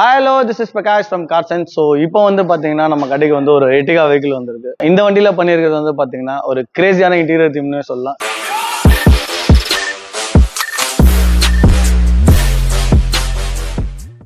Hello, this is Prakash from car science. So இப்போ வந்து பார்த்தீங்கன்னா நம்ம கடைக்கு வந்து ஒரு எர்டிகா வெஹிக்கிள் வந்திருக்கு. இந்த வண்டியில் பண்ணியிருக்கிறது வந்து பார்த்தீங்கன்னா ஒரு கிரேசியான இன்டீரியர் தீம்னே சொல்லலாம்.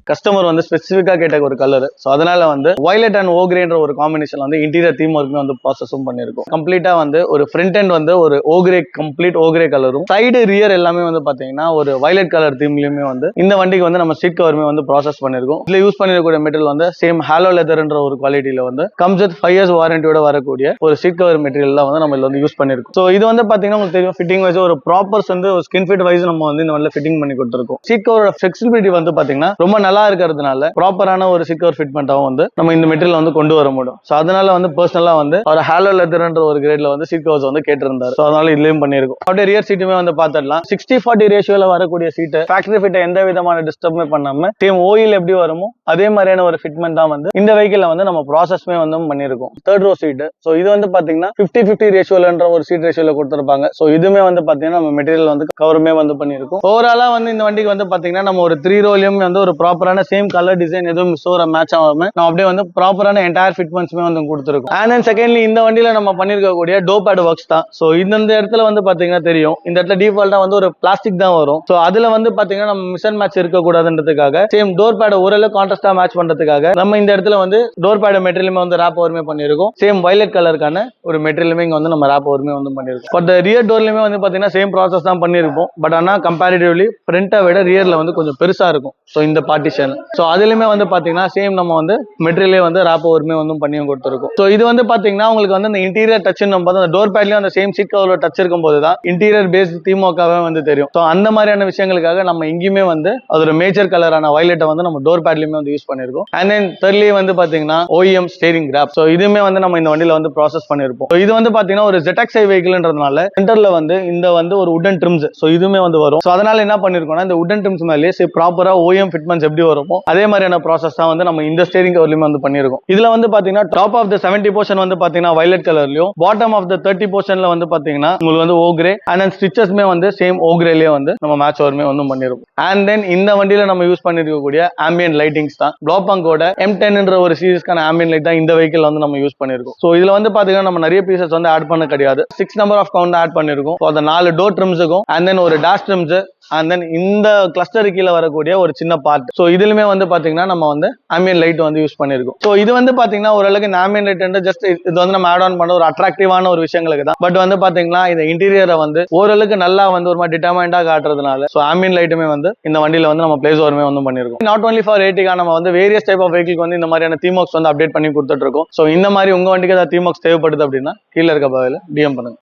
கஸ்டமர் வந்து ஸ்பெசிஃபிக்கா கேட்ட ஒரு கலர். ஸோ அதனால வந்து வயலட் அண்ட் ஓக்ரேன்ற ஒரு காம்பினேஷன் வந்து இன்டீரியர் தீம் ஒர்க்குமே வந்து ப்ராசஸும் பண்ணியிருக்கும். கம்ப்ளீட்டா வந்து ஒரு ஃப்ரண்ட் அண்ட் வந்து ஒரு ஓக்ரே கம்ப்ளீட் ஓக்ரே கலரும், சைடு ரியர் எல்லாமே வந்து பாத்தீங்கன்னா ஒரு வயலட் கலர் தீம்லயுமே வந்து இந்த வண்டிக்கு வந்து நம்ம சீட் கவருமே வந்து ப்ராசஸ் பண்ணிருக்கோம். இதுல யூஸ் பண்ணிருக்கக்கூடிய மெட்டீரியல் வந்து சேம் ஹாலோ லெதர்ன்ற ஒரு குவாலிட்டியில வந்து கம்ஸ் வித் 5 years வாரண்டியோட வரக்கூடிய ஒரு சீட் கவர் மெட்டீரியல் தான் வந்து நம்ம இதுல வந்து யூஸ் பண்ணிருக்கோம். ஸோ இது வந்து பாத்தீங்கன்னா உங்களுக்கு தெரியும், ஃபிட்டிங் வைஸ் ஒரு ப்ராப்பர்ஸ் வந்து ஒரு ஸ்கின் ஃபிட் வைஸ் நம்ம வந்து இந்த வண்டியில ஃபிட்டிங் பண்ணி கொடுத்துருக்கோம். சீட் கவரோட ஃபிளெக்சிபிலிட்டி வந்து பாத்தீங்கன்னா ரொம்ப நல்லா இருக்கிறதுனால ப்ராப்பரான ஒரு சீட் கவர் ஃபிட்மெண்டாவும் வந்து நம்ம இந்த மெட்டீரியல் வந்து கொண்டு வர முடியும். ஸோ அதனால வந்து பர்சனலா வந்து ஒரு ஹாலோ லெதர்ன்ற ஒரு கிரேட்ல வந்து சீட் கவர்ஸ் வந்து கேட்டிருந்தாரு. ஸோ அதனால இதுலயும் பண்ணிருக்கும். அப்படியே ரியர் சீட்டுமே வந்து பாத்திரலாம். 60-40 ரேஷியோல வரக்கூடிய சீட்டு ஃபேக்டரி ஃபிட் எந்த விதமான டிஸ்டர்புமே பண்ணாம சேம் ஓயில் எப்படி வருமோ அதே மாதிரியான ஒரு ஃபிட்மெண்ட் தான் வந்து இந்த வெஹிக்கிள்ல வந்து நம்ம ப்ராசஸ்மே வந்து பண்ணிருக்கோம். Third row seat. ஸோ இது வந்து பாத்தீங்கன்னா 50-50 ரேஷியோலன்ற ஒரு சீட் ரேஷியோல கொடுத்திருப்பாங்க. ஸோ இதுமே வந்து பாத்தீங்கன்னா நம்ம மெட்டீரியல் வந்து கவருமே வந்து பண்ணிருக்கும். ஓவராலா வந்து இந்த வண்டிக்கு வந்து பாத்தீங்கன்னா நம்ம ஒரு 3 ரோலையும் வந்து ஒரு ப்ராப்பரான சேம் கலர் டிசைன் எதுவும் மிஸ் ஒரு மேட்ச் ஆகாம நம்ம அப்படியே வந்து ப்ராப்பரான என்டையர் ஃபிட்மெண்ட்ஸ்மே வந்து கொடுத்துருக்கோம். அண்ட் தென் செகண்ட்லி இந்த வண்டியில நம்ம பண்ணிருக்கக்கூடிய டோர் பேட் ஒர்க்ஸ் தான். ஸோ இந்த இடத்துல வந்து பாத்தீங்கன்னா தெரியும், இந்த இடத்துல டிஃபால்ட்டா வந்து ஒரு பிளாஸ்டிக் தான் வரும். ஸோ அதுல வந்து பாத்தீங்கன்னா நம்ம மிஸ் அண்ட் மேட்ச் இருக்கக்கூடாதுன்றதுக்காக சேம் டோர் பேட் ஓரளவு கான்ட்ராஸ்டா மேட்ச் பண்றதுக்காக நம்ம இந்த இடத்துல வந்து டோர் பேட் மெட்டீரியலுமே வந்து ராப் ஓவருமே பண்ணிருக்கோம். சேம் வயலட் கலருக்கான ஒரு மெட்டீரியலுமே இங்க வந்து நம்ம ராப் ஓவருமே வந்து பண்ணிருக்கோம். பட் ரியர் டோர்லயுமே வந்து பாத்தீங்கன்னா சேம் ப்ராசஸ் தான் பண்ணிருப்போம். பட் ஆனா கம்பேரிட்டிவ்லி ஃப்ரண்ட்டை விட ரியர்ல வந்து கொஞ்சம் பெருசா இருக்கும். ஸோ இந்த பார்ட்டிஷன். ஸோ அதுலயுமே வந்து பாத்தீங்கன்னா சேம் நம்ம வந்து மெட்டீரியலே வந்து ராப் ஓவருமே வந்து பண்ணியும் கொடுத்துருக்கோம். ஸோ இது வந்து பாத்தீங்கன்னா உங்களுக்கு வந்து இந்த இன்டீரியர் டச் நம்ம அந்த டோர் பேட்லயும் அந்த சேம் சீட் கவர்ல டச் இருக்கும் போது தான் இன்டீரியர் பேஸ் திமுகவே வந்து தெரியும். ஸோ அந்த மாதிரியான விஷயங்களுக்காக நம்ம இங்கேயுமே வந்து அதோட மேஜர் கலரான வயலட்டை வந்து நம்ம டோர் பேட்லயுமே வந்து யூஸ் பண்ணிருக்கோம். அண்ட் தென் thirdly வந்து பாத்தீங்கன்னா OEM ஸ்டீரிங் கிராப். ஸோ இதுவுமே வந்து நம்ம இந்த வண்டியில வந்து ப்ராசஸ் பண்ணிருப்போம். இது வந்து பாத்தீங்கன்னா ஒரு ZXi வெஹிக்கிள்ன்றதுனால சென்டர்ல வந்து இந்த வந்து ஒரு உடன் ட்ரிம்ஸ். ஸோ இதுவுமே வந்து வரும். ஸோ அதனால என்ன பண்ணிருக்கோம்னா இந்த உடன் ட்ரிம்ஸ் மேலேயே ப்ராப்பரா OEM ஃபிட்மெண்ட்ஸ் எப்படி வருமோ அதே மாதிரியான ப்ராசஸ் தான் வந்து நம்ம இந்த ஸ்டீரிங் கவர்லயுமே வந்து பண்ணிருக்கோம். இதுல வந்து பாத்தீங்கன்னா டாப் ஆஃப் த 70 போர்ஷன் வந்து பாத்தீங்கன்னா வயலட் கலர்லயும், பாட்டம் ஆஃப் த 30 போர்ஷன்ல வந்து பாத்தீங்கன்னா உங்களுக்கு வந்து ஓக்ரே அண்ட் தென் ஸ்டிச்சஸ்மே வந்து சேம் ஓக்ரேலயே வந்து நம்ம மேட்ச் ஓவருமே வந்து பண்ணிருக்கோம். அண்ட் தென் இந்த வண்டியில நம்ம யூஸ் பண்ணிருக்கக்கூடிய ஆம்பியன்ட் லைட்டிங்ஸ் தான் ப்ளோபாங்கோட M10ன்ற ஒரு சீரிஸ்க்கான ஆம்பியன்ட் லைட் தான் இந்த வெஹிக்கிள் வந்து நம்ம யூஸ் பண்ணிருக்கோம். ஸோ இதுல வந்து பாத்தீங்கன்னா நம்ம நிறைய பீசஸ் வந்து ஆட் பண்ண கிடையாது. 6 நம்பர் ஆஃப் கவுண்ட் ஆட் பண்ணிருக்கோம். அந்த 4 டோர் ட்ரிம்ஸுக்கும் அண்ட் தென் ஒரு டாஷ் ட்ரிம்ஸ் அண்ட் தென் இந்த கிளஸ்டர் கீழே வரக்கூடிய ஒரு சின்ன பார்ட். ஸோ இதுலயுமே வந்து பாத்தீங்கன்னா நம்ம வந்து ஆம்பியன்ட் லைட் வந்து யூஸ் பண்ணிருக்கோம். ஸோ இது வந்து பாத்தீங்கன்னா ஓரளவுக்கு இந்த ஆம்பியன்ட் லைட் ஜஸ்ட் இது வந்து நம்ம ஆட் ஆன் பண்ண ஒரு அட்ராக்டிவான ஒரு விஷயங்களுக்கு தான். பட் வந்து பாத்தீங்கன்னா இந்த இன்டீரியரை வந்து ஓரளவுக்கு நல்லா வந்து ஒரு மாதிரி டிட்டர்மைண்டா காட்டுறதுனால ஸோ ஆம்பியன்ட் லைட்டுமே வந்து இந்த வண்டியில வந்து நம்ம பிளேஸ் ஓவருமே வந்து பண்ணிருக்கோம். நாட் ஒன்லி ஃபார் எர்டிகா, நம்ம வந்து வேரியஸ் டைப் ஆஃப் வெஹிக்கிள் வந்து இந்த மாதிரியான தீம் ஒர்க்ஸ் வந்து அப்டேட் பண்ணி கொடுத்துட்டு இருக்கோம். ஸோ இந்த மாதிரி உங்க வண்டிக்கு ஏதாவது தீம் ஒர்க்ஸ் தேவைப்படுது அப்படின்னா கீழே இருக்க பகுதியில் DM பண்ணுங்க.